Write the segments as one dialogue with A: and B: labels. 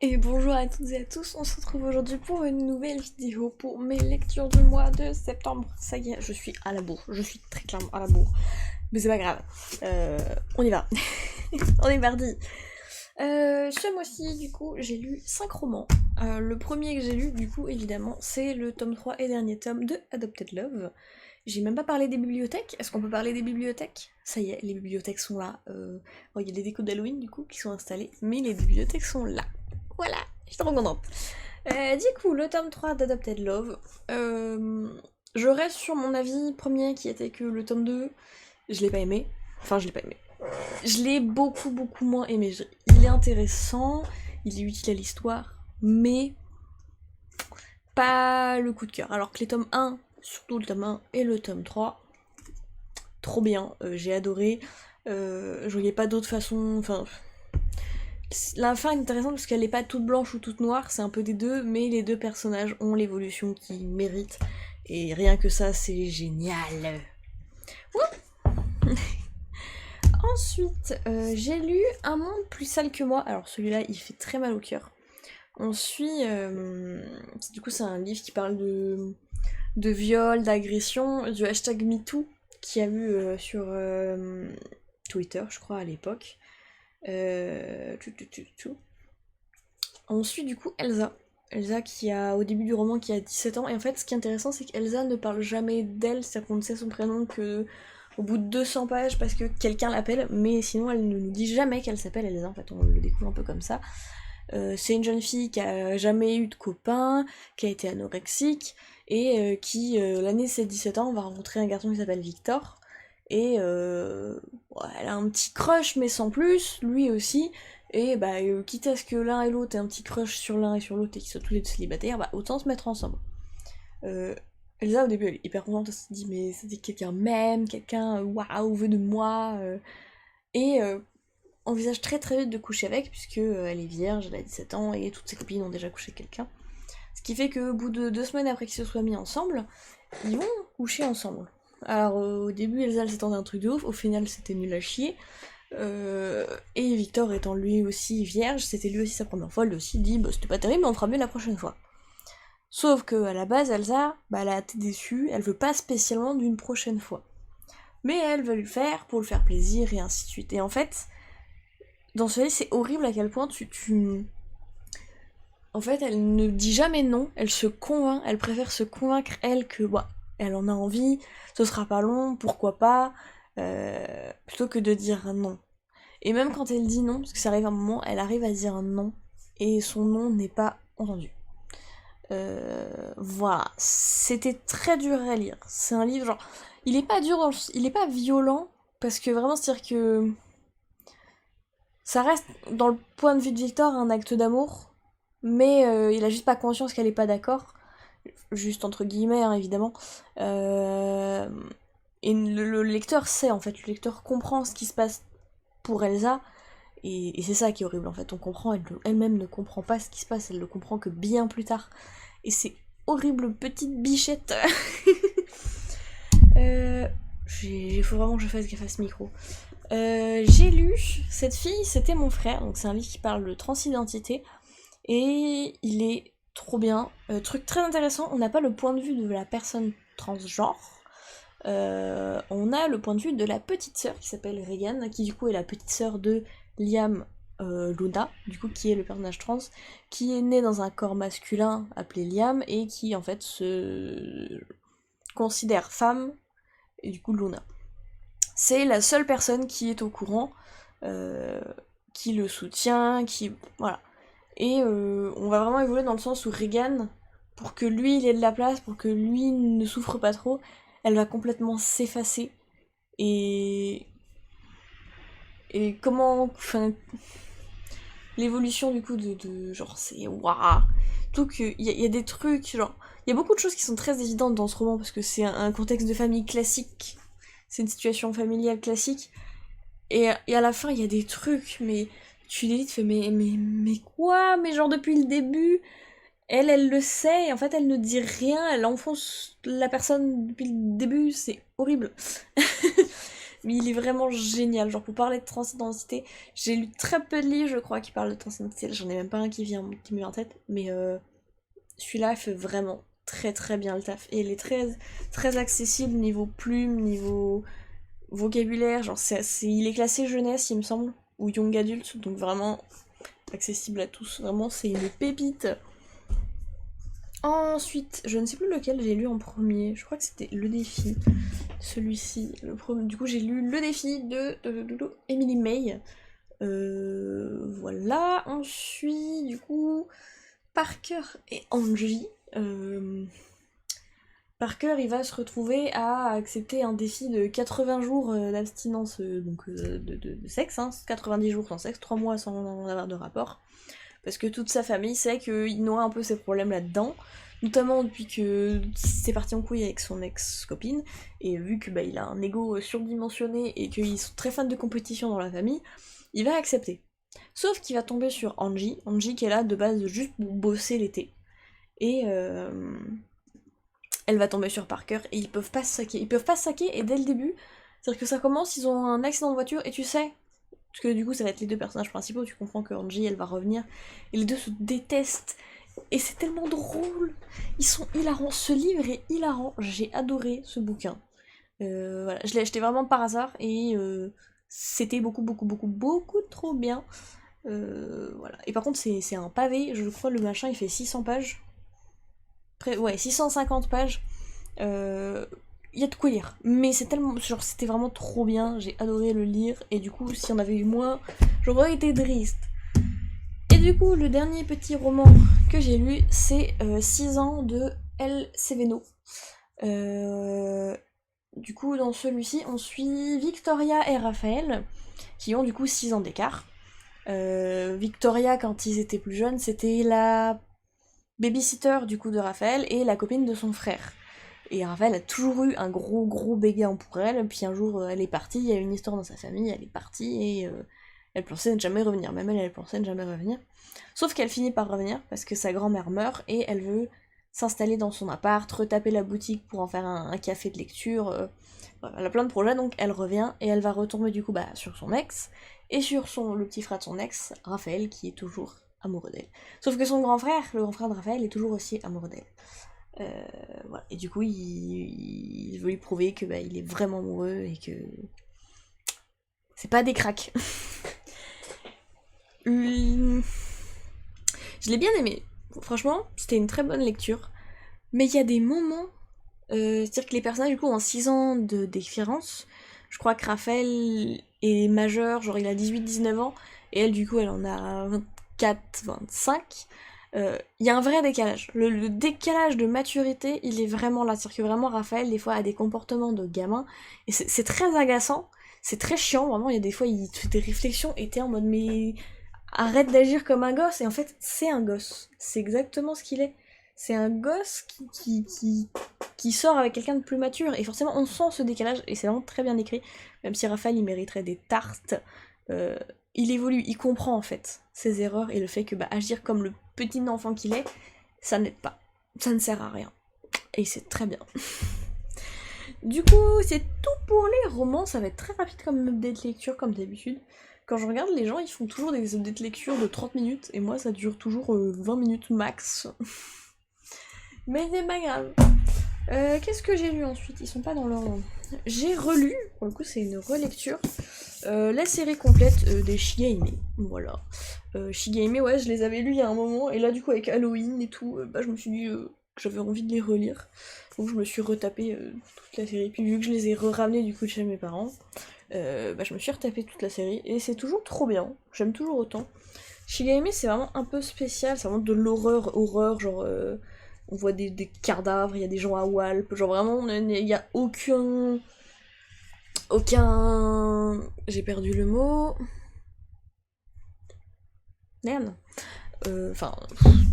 A: Et bonjour à toutes et à tous, on se retrouve aujourd'hui pour une nouvelle vidéo pour mes lectures du mois de septembre. Ça y est, je suis à la bourre, je suis très clairement à la bourre. Mais c'est pas grave, on y va. On est mardi. Ce mois-ci, du coup, j'ai lu 5 romans. Le premier que j'ai lu, du coup, évidemment, c'est le tome 3 et dernier tome de Adopted Love. J'ai même pas parlé des bibliothèques. Est-ce qu'on peut parler des bibliothèques? Ça y est, les bibliothèques sont là. Bon, il y a les décos d'Halloween, du coup, qui sont installées, mais les bibliothèques sont là. Voilà, je suis trop contente. Du coup, le tome 3 d'Adopted Love. Je reste sur mon avis premier qui était que le tome 2, je l'ai pas aimé. Enfin, je l'ai pas aimé. Je l'ai beaucoup moins aimé. Il est intéressant, il est utile à l'histoire, mais pas le coup de cœur. Alors que les tomes 1, surtout le tome 1 et le tome 3, trop bien, j'ai adoré. Je voyais pas d'autre façon. Enfin, la fin est intéressante parce qu'elle n'est pas toute blanche ou toute noire, c'est un peu des deux, mais les deux personnages ont l'évolution qu'ils méritent. Et rien que ça, c'est génial. Ensuite, j'ai lu Un monde plus sale que moi. Alors celui-là, il fait très mal au cœur. On suit... du coup, c'est un livre qui parle de viol, d'agression, du hashtag MeToo qu'il y a eu sur Twitter, je crois, à l'époque. On suit du coup Elsa. Elsa qui a, au début du roman, qui a 17 ans. Et en fait, ce qui est intéressant, c'est qu'Elsa ne parle jamais d'elle, c'est-à-dire qu'on ne sait son prénom que au bout de 200 pages parce que quelqu'un l'appelle, mais sinon elle ne nous dit jamais qu'elle s'appelle Elsa, en fait, on le découvre un peu comme ça. C'est une jeune fille qui a jamais eu de copain, qui a été anorexique, et qui, l'année de ses 17 ans, va rencontrer un garçon qui s'appelle Victor. Et elle a un petit crush, mais sans plus, lui aussi. Et bah, quitte à ce que l'un et l'autre aient un petit crush sur l'un et sur l'autre et qu'ils soient tous les deux célibataires, bah autant se mettre ensemble. Euh, Elsa, au début, elle est hyper contente, elle se dit, mais c'était quelqu'un m'aime, quelqu'un, waouh, veut de moi. Et envisage très très vite de coucher avec, puisque elle est vierge, elle a 17 ans, et toutes ses copines ont déjà couché avec quelqu'un. Ce qui fait qu'au bout de 2 semaines après qu'ils se soient mis ensemble, ils vont coucher ensemble. Alors au début, Elsa elle s'attendait à un truc de ouf, au final c'était nul à chier. Et Victor étant lui aussi vierge, c'était lui aussi sa première fois, lui aussi dit bah, c'était pas terrible, mais on fera mieux la prochaine fois. Sauf que à la base, Elsa, bah, elle a été déçue, elle veut pas spécialement d'une prochaine fois. Mais elle veut le faire pour le faire plaisir et ainsi de suite. Et en fait, dans ce livre, c'est horrible à quel point En fait, elle ne dit jamais non, elle se convainc, elle préfère se convaincre elle que, bah, elle en a envie, ce sera pas long, pourquoi pas, plutôt que de dire non. Et même quand elle dit non, parce que ça arrive à un moment, elle arrive à dire non, et son non n'est pas entendu. Voilà, c'était très dur à lire. C'est un livre, genre, il est pas dur, il est pas violent, parce que vraiment, c'est-à-dire que ça reste, dans le point de vue de Victor, un acte d'amour, mais il a juste pas conscience qu'elle est pas d'accord, juste entre guillemets, hein, évidemment. Euh, et le lecteur sait, en fait, le lecteur comprend ce qui se passe pour Elsa, et c'est ça qui est horrible, en fait. On comprend, elle-même ne comprend pas ce qui se passe, elle le comprend que bien plus tard. Et c'est horrible, petite bichette. euh, faut vraiment que je fasse gaffe à ce micro. J'ai lu Cette fille, c'était mon frère, donc c'est un livre qui parle de transidentité, et il est trop bien. Truc très intéressant, on n'a pas le point de vue de la personne transgenre, on a le point de vue de la petite sœur qui s'appelle Regan, qui du coup est la petite sœur de Liam Luna, du coup qui est le personnage trans, qui est né dans un corps masculin appelé Liam et qui en fait se considère femme, et du coup Luna. C'est la seule personne qui est au courant, euh, qui le soutient, qui... Voilà. Et on va vraiment évoluer dans le sens où Regan, pour que lui il ait de la place, pour que lui ne souffre pas trop, elle va complètement s'effacer. Et... Et comment... Enfin, l'évolution du coup genre c'est... Waouh. Tout que... Il y a des trucs, genre... Il y a beaucoup de choses qui sont très évidentes dans ce roman, parce que c'est un contexte de famille classique. C'est une situation familiale classique. Et à la fin, il y a des trucs, mais tu lis, tu fais, mais quoi? Mais genre depuis le début, elle le sait, et en fait, elle ne dit rien, elle enfonce la personne depuis le début, c'est horrible. mais il est vraiment génial. Genre pour parler de transidentité, j'ai lu très peu de livres, je crois, qui parlent de transidentité. J'en ai même pas un qui me vient en tête, mais celui-là fait vraiment très très bien le taf. Et il est très, très accessible niveau plume, niveau vocabulaire. Genre il est classé jeunesse, il me semble, ou young adulte, donc vraiment accessible à tous. Vraiment, c'est une pépite. Ensuite, je ne sais plus lequel j'ai lu en premier. Je crois que c'était Le Défi. Celui-ci. Du coup, j'ai lu Le Défi de Emily May. Voilà. Ensuite, du coup, Parker et Angie. Parker, il va se retrouver à accepter un défi de 80 jours d'abstinence de sexe, hein, 90 jours sans sexe, 3 mois sans avoir de rapport. Parce que toute sa famille sait qu'il noie un peu ses problèmes là-dedans, notamment depuis que c'est parti en couille avec son ex-copine, et vu que il a un ego surdimensionné et qu'ils sont très fans de compétition dans la famille, il va accepter. Sauf qu'il va tomber sur Angie qui est là de base juste pour bosser l'été. Et elle va tomber sur Parker et ils peuvent pas se saquer. Ils peuvent pas se saquer et dès le début, c'est-à-dire que ça commence, ils ont un accident de voiture et tu sais, parce que du coup ça va être les deux personnages principaux, tu comprends que Angie elle va revenir et les deux se détestent et c'est tellement drôle. Ils sont hilarants, ce livre est hilarant, j'ai adoré ce bouquin. Voilà, je l'ai acheté vraiment par hasard et c'était beaucoup trop bien. Voilà. Et par contre c'est un pavé, je crois le machin il fait 600 pages. Ouais, 650 pages. Il y a de quoi lire. Mais c'est tellement. Genre, c'était vraiment trop bien. J'ai adoré le lire. Et du coup, si on avait eu moins, j'aurais été triste. Et du coup, le dernier petit roman que j'ai lu, c'est 6 ans de El Seveno. Du coup, dans celui-ci, on suit Victoria et Raphaël, qui ont du coup 6 ans d'écart. Victoria, quand ils étaient plus jeunes, c'était la babysitter du coup de Raphaël et la copine de son frère. Et Raphaël a toujours eu un gros béguin pour elle, puis un jour elle est partie, il y a une histoire dans sa famille, elle est partie et elle pensait ne jamais revenir, même elle pensait ne jamais revenir. Sauf qu'elle finit par revenir parce que sa grand-mère meurt et elle veut s'installer dans son appart, retaper la boutique pour en faire un café de lecture, elle a plein de projets donc elle revient et elle va retomber du coup sur son ex et sur le petit frère de son ex, Raphaël, qui est toujours amoureux d'elle. Sauf que son grand frère, le grand frère de Raphaël, est toujours aussi amoureux d'elle. Voilà. Et du coup, il veut lui prouver que il est vraiment amoureux et que c'est pas des cracks. Je l'ai bien aimé. Franchement, c'était une très bonne lecture. Mais il y a des moments, c'est-à-dire que les personnages du coup ont 6 ans de différence. Je crois que Raphaël est majeur, genre il a 18-19 ans, et elle du coup elle en a 24-25. Il y a un vrai décalage. Le décalage de maturité, il est vraiment là. C'est-à-dire que vraiment, Raphaël, des fois, a des comportements de gamin. Et c'est très agaçant. C'est très chiant, vraiment. Il y a des fois, il fait des réflexions et t'es en mode, mais arrête d'agir comme un gosse. Et en fait, c'est un gosse. C'est exactement ce qu'il est. C'est un gosse qui sort avec quelqu'un de plus mature. Et forcément, on sent ce décalage. Et c'est vraiment très bien écrit. Même si Raphaël, il mériterait des tartes. Il évolue, il comprend en fait ses erreurs et le fait que agir comme le petit enfant qu'il est, ça n'aide pas. Ça ne sert à rien. Et c'est très bien. Du coup, c'est tout pour les romans. Ça va être très rapide comme update lecture, comme d'habitude. Quand je regarde, les gens, ils font toujours des updates lecture de 30 minutes. Et moi, ça dure toujours 20 minutes max. Mais c'est pas grave. Qu'est-ce que j'ai lu ensuite? Ils sont pas dans l'ordre. J'ai relu, pour le coup, c'est une relecture. La série complète des Shigehime. Voilà. Shigehime, ouais, je les avais lus il y a un moment. Et là, du coup, avec Halloween et tout, je me suis dit que j'avais envie de les relire. Donc, je me suis retapé toute la série. Puis, vu que je les ai ramenés du coup de chez mes parents, je me suis retapé toute la série. Et c'est toujours trop bien. J'aime toujours autant. Shigehime, c'est vraiment un peu spécial. C'est vraiment de l'horreur, genre. On voit des cadavres, il y a des gens à Walp. Genre, vraiment, il n'y a aucun. J'ai perdu le mot. Merde. Enfin,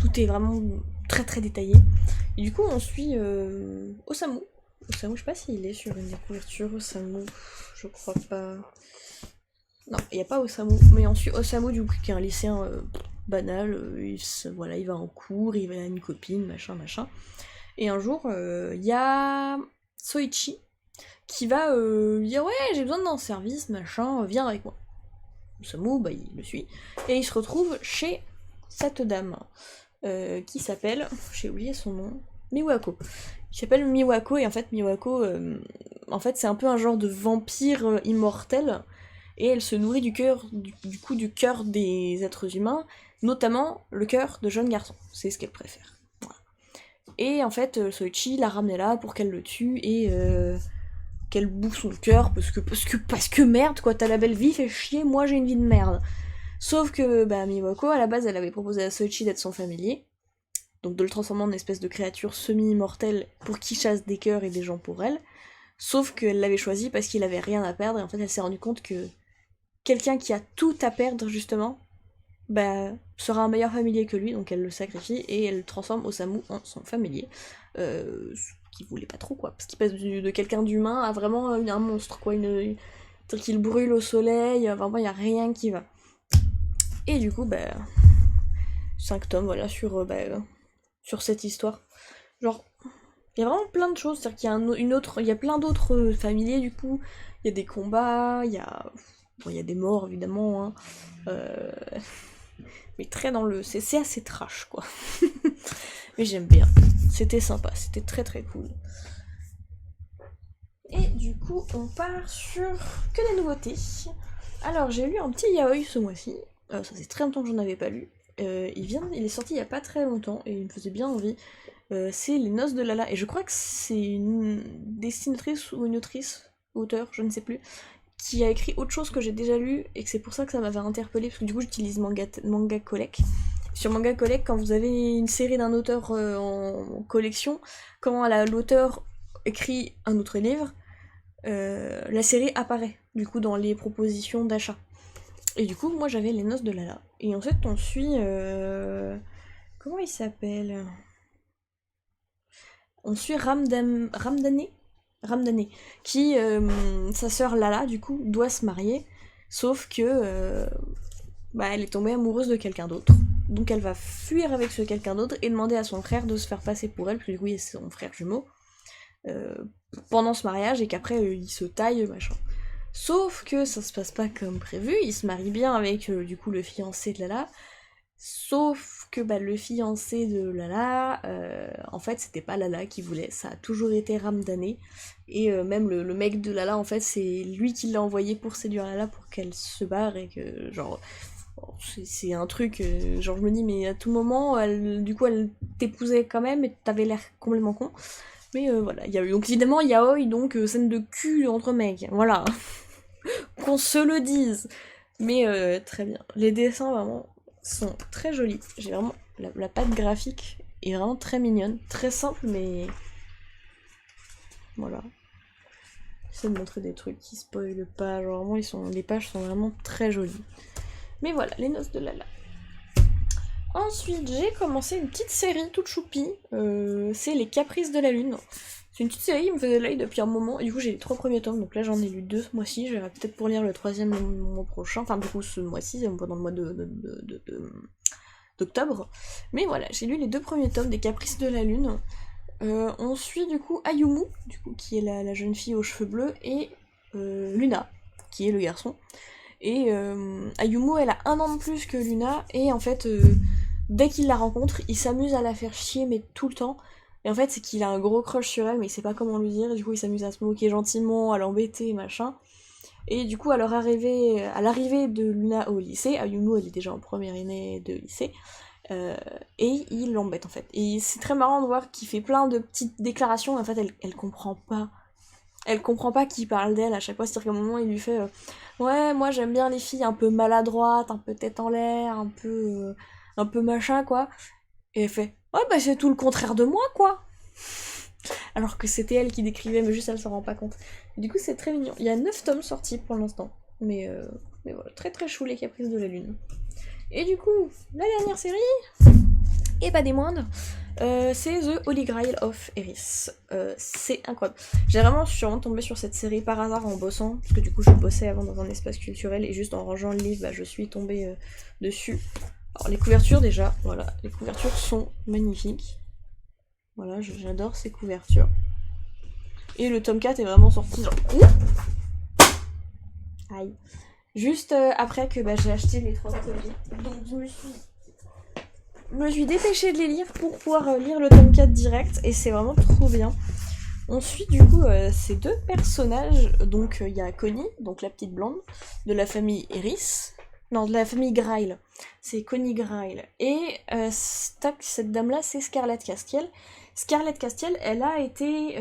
A: tout est vraiment très très détaillé. Et du coup, on suit Osamu. Osamu, je sais pas s'il est sur une des couvertures. Osamu, je crois pas. Non, il n'y a pas Osamu. Mais on suit Osamu, du coup, qui est un lycéen banal. Voilà, il va en cours, il a une copine, machin. Et un jour, il y a Soichi, qui va lui dire ouais j'ai besoin d'un service, machin, viens avec moi. Osamu, bah il le suit, et il se retrouve chez cette dame, qui s'appelle, j'ai oublié son nom, Miwako. Qui s'appelle Miwako, et en fait Miwako, en fait c'est un peu un genre de vampire immortel, et elle se nourrit du cœur, du cœur des êtres humains, notamment le cœur de jeunes garçons, c'est ce qu'elle préfère. Voilà. Et en fait, Soichi l'a ramené là pour qu'elle le tue, et qu'elle bouffe son cœur, parce que merde quoi, t'as la belle vie, fais chier, moi j'ai une vie de merde. Sauf que bah, Miwako, à la base, elle avait proposé à Soichi d'être son familier, donc de le transformer en une espèce de créature semi-immortelle pour qu'il chasse des cœurs et des gens pour elle. Sauf qu'elle l'avait choisi parce qu'il avait rien à perdre, et en fait elle s'est rendue compte que quelqu'un qui a tout à perdre justement, bah, sera un meilleur familier que lui, donc elle le sacrifie et elle transforme Osamu en son familier. Ce qu'il voulait pas trop quoi, parce qu'il passe de quelqu'un d'humain à vraiment un monstre quoi, c'est-à-dire qu'il brûle au soleil, vraiment il y a rien qui va. Et du coup, bah, 5 tomes, voilà, sur cette histoire. Genre, il y a vraiment plein de choses, c'est-à-dire qu'il y a il y a plein d'autres familiers, du coup, il y a des combats, bon, il y a des morts, évidemment, hein. Mais très dans le... C'est assez trash, quoi. Mais j'aime bien. C'était sympa, c'était très très cool. Et du coup, on part sur que des nouveautés. Alors, j'ai lu un petit yaoi ce mois-ci. Ça fait très longtemps que j'en avais pas lu. Il est sorti il y a pas très longtemps et il me faisait bien envie. C'est Les Noces de Lala. Et je crois que c'est une dessinatrice ou une autrice, auteur, je ne sais plus, qui a écrit autre chose que j'ai déjà lu et que c'est pour ça que ça m'avait interpellée. Parce que du coup, j'utilise Manga Collect. Sur Manga Collect, quand vous avez une série d'un auteur en collection, quand l'auteur écrit un autre livre, la série apparaît du coup dans les propositions d'achat. Et du coup, moi j'avais Les Noces de Lala. Et ensuite, on suit. Comment il s'appelle? On suit Ramdane, qui, sa sœur Lala, du coup, doit se marier. Sauf que. Bah, elle est tombée amoureuse de quelqu'un d'autre. Donc elle va fuir avec ce quelqu'un d'autre et demander à son frère de se faire passer pour elle, parce que du coup, c'est son frère jumeau. Pendant ce mariage, et qu'après, il se taille, machin. Sauf que ça se passe pas comme prévu, il se marie bien avec du coup le fiancé de Lala, sauf que bah, le fiancé de Lala, en fait c'était pas Lala qui voulait, ça a toujours été Ramdane, et même le mec de Lala en fait c'est lui qui l'a envoyé pour séduire Lala pour qu'elle se barre et que genre... C'est un truc, genre je me dis mais à tout moment, du coup elle t'épousait quand même et t'avais l'air complètement con. Mais voilà, il y a eu donc évidemment yaoi, donc scène de cul entre mecs, voilà. Qu'on se le dise. Mais très bien. Les dessins vraiment sont très jolis. J'ai vraiment la patte graphique est vraiment très mignonne, très simple mais voilà. J'essaie de montrer des trucs qui spoilent pas. Genre vraiment les pages sont vraiment très jolies. Mais voilà, Les Noces de Lala. Ensuite, j'ai commencé une petite série toute choupie. C'est Les Caprices de la Lune. C'est une petite série, il me faisait de l'œil depuis un moment, et du coup j'ai les 3 premiers tomes, donc là j'en ai lu 2 ce mois-ci, j'irai peut-être pour lire le 3ème le mois prochain, enfin du coup ce mois-ci, pendant le mois d'octobre. Mais voilà, j'ai lu les 2 premiers tomes des Caprices de la Lune. On suit du coup Ayumu, du coup, qui est la jeune fille aux cheveux bleus, et Luna, qui est le garçon. Et Ayumu, elle a 1 an de plus que Luna, et en fait, dès qu'il la rencontre, il s'amuse à la faire chier, mais tout le temps. Et en fait, c'est qu'il a un gros crush sur elle, mais il sait pas comment lui dire, et du coup, il s'amuse à se moquer gentiment, à l'embêter, machin. Et du coup, à l'arrivée de Luna au lycée, Ayumu, elle est déjà en première année de lycée, et il l'embête en fait. Et c'est très marrant de voir qu'il fait plein de petites déclarations, et en fait, elle comprend pas. Elle comprend pas qu'il parle d'elle à chaque fois, c'est-à-dire qu'à un moment, il lui fait ouais, moi j'aime bien les filles un peu maladroites, un peu tête en l'air, un peu machin, quoi. Et elle fait ouais, bah c'est tout le contraire de moi, quoi. Alors que c'était elle qui décrivait, mais juste elle s'en rend pas compte. Et du coup, c'est très mignon. Il y a 9 tomes sortis pour l'instant. Mais voilà, très très chou les Caprices de la Lune. Et du coup, la dernière série, et pas des moindres, c'est The Holy Grail of Eris. C'est incroyable. Je suis vraiment tombée sur cette série par hasard en bossant, parce que du coup je bossais avant dans un espace culturel, et juste en rangeant le livre, bah, je suis tombée dessus. Alors les couvertures déjà, voilà, les couvertures sont magnifiques. Voilà, j'adore ces couvertures. Et le tome 4 est vraiment sorti genre... Aïe. Juste après que j'ai acheté les 3 tomes. Donc je me suis dépêchée de les lire pour pouvoir lire le tome 4 direct. Et c'est vraiment trop bien. On suit du coup ces 2 personnages. Donc il y a Connie, donc la petite blonde, de la famille Eris. Non, de la famille Grail. C'est Connie Grail. Et cette dame-là, c'est Scarlett Castiel. Scarlett Castiel, elle a été...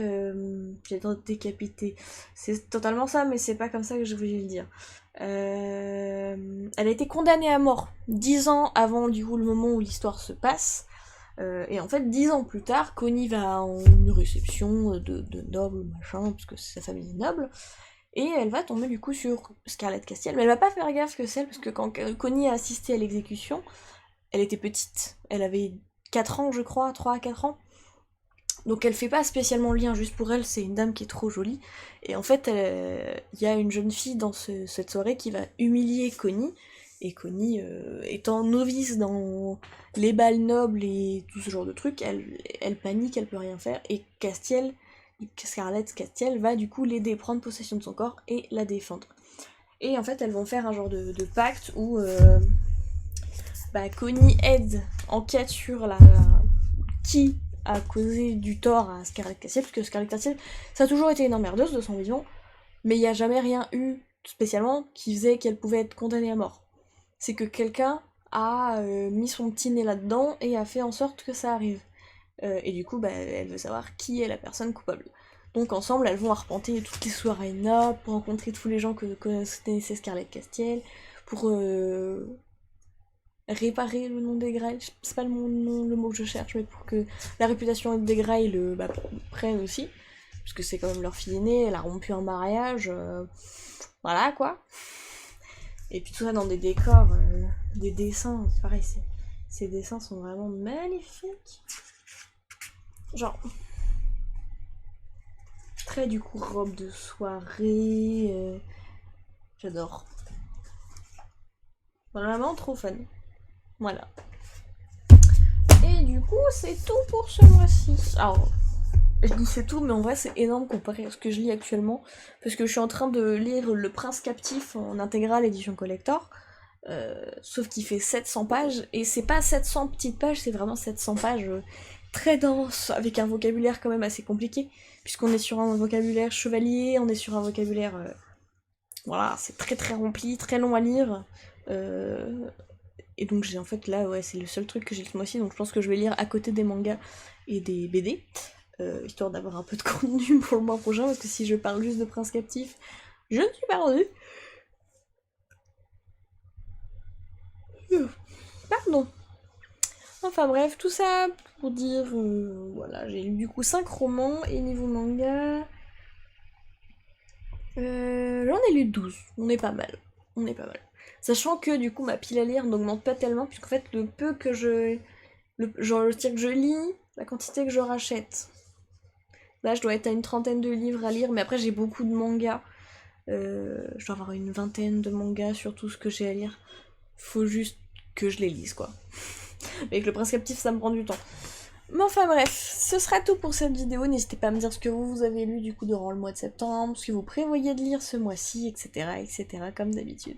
A: j'ai décapitée. C'est totalement ça, mais c'est pas comme ça que je voulais le dire. Elle a été condamnée à mort 10 ans avant du coup le moment où l'histoire se passe. Et en fait, 10 ans plus tard, Connie va en une réception de noble, machin, parce que sa famille est noble. Et elle va tomber du coup sur Scarlett Castiel, mais elle va pas faire gaffe que c'est, parce que quand Connie a assisté à l'exécution, elle était petite, elle avait 4 ans je crois, 3 à 4 ans, donc elle fait pas spécialement le lien, juste pour elle c'est une dame qui est trop jolie, et en fait il y a une jeune fille dans cette soirée qui va humilier Connie, et Connie étant novice dans les bals nobles et tout ce genre de trucs, elle panique, elle peut rien faire, et Scarlett Castiel va du coup l'aider, prendre possession de son corps et la défendre. Et en fait, elles vont faire un genre de pacte où Connie aide, enquête sur qui a causé du tort à Scarlett Castiel, parce que Scarlett Castiel, ça a toujours été une emmerdeuse de son vivant, mais il n'y a jamais rien eu spécialement qui faisait qu'elle pouvait être condamnée à mort. C'est que quelqu'un a mis son petit nez là-dedans et a fait en sorte que ça arrive. Et du coup, elle veut savoir qui est la personne coupable. Donc ensemble, elles vont arpenter toutes les soirées nobles, pour rencontrer tous les gens que connaissait Scarlett Castiel, pour réparer le nom des Grail, c'est pas le mot que je cherche, mais pour que la réputation des Grail prenne aussi, parce que c'est quand même leur fille aînée, elle a rompu un mariage, voilà quoi. Et puis tout ça dans des décors, des dessins, c'est pareil, ces dessins sont vraiment magnifiques. Genre, très du coup robe de soirée, j'adore. Vraiment trop fun. Voilà. Et du coup, c'est tout pour ce mois-ci. Alors, je dis c'est tout, mais en vrai, c'est énorme comparé à ce que je lis actuellement. Parce que je suis en train de lire Le Prince Captif en intégrale édition collector. Sauf qu'il fait 700 pages. Et c'est pas 700 petites pages, c'est vraiment 700 pages très denses, avec un vocabulaire quand même assez compliqué. Puisqu'on est sur un vocabulaire chevalier, on est sur un vocabulaire... voilà, c'est très très rempli, très long à lire. Et donc j'ai en fait là, ouais, c'est le seul truc que j'ai ce mois-ci, donc je pense que je vais lire à côté des mangas et des BD, histoire d'avoir un peu de contenu pour le mois prochain, parce que si je parle juste de Prince Captif, je ne suis pas rendue. Pardon. Enfin bref, tout ça pour dire, voilà, j'ai lu du coup 5 romans, et niveau manga, j'en ai lu 12, on est pas mal, on est pas mal. Sachant que du coup ma pile à lire n'augmente pas tellement, puisqu'en fait le peu que je... genre le tir que je lis, la quantité que je rachète. Là je dois être à une trentaine de livres à lire, mais après j'ai beaucoup de mangas. Je dois avoir une vingtaine de mangas sur tout ce que j'ai à lire. Faut juste que je les lise quoi. Mais avec le Prince Captif ça me prend du temps. Mais enfin bref, ce sera tout pour cette vidéo. N'hésitez pas à me dire ce que vous avez lu du coup durant le mois de septembre, ce que vous prévoyez de lire ce mois-ci, etc. etc. comme d'habitude.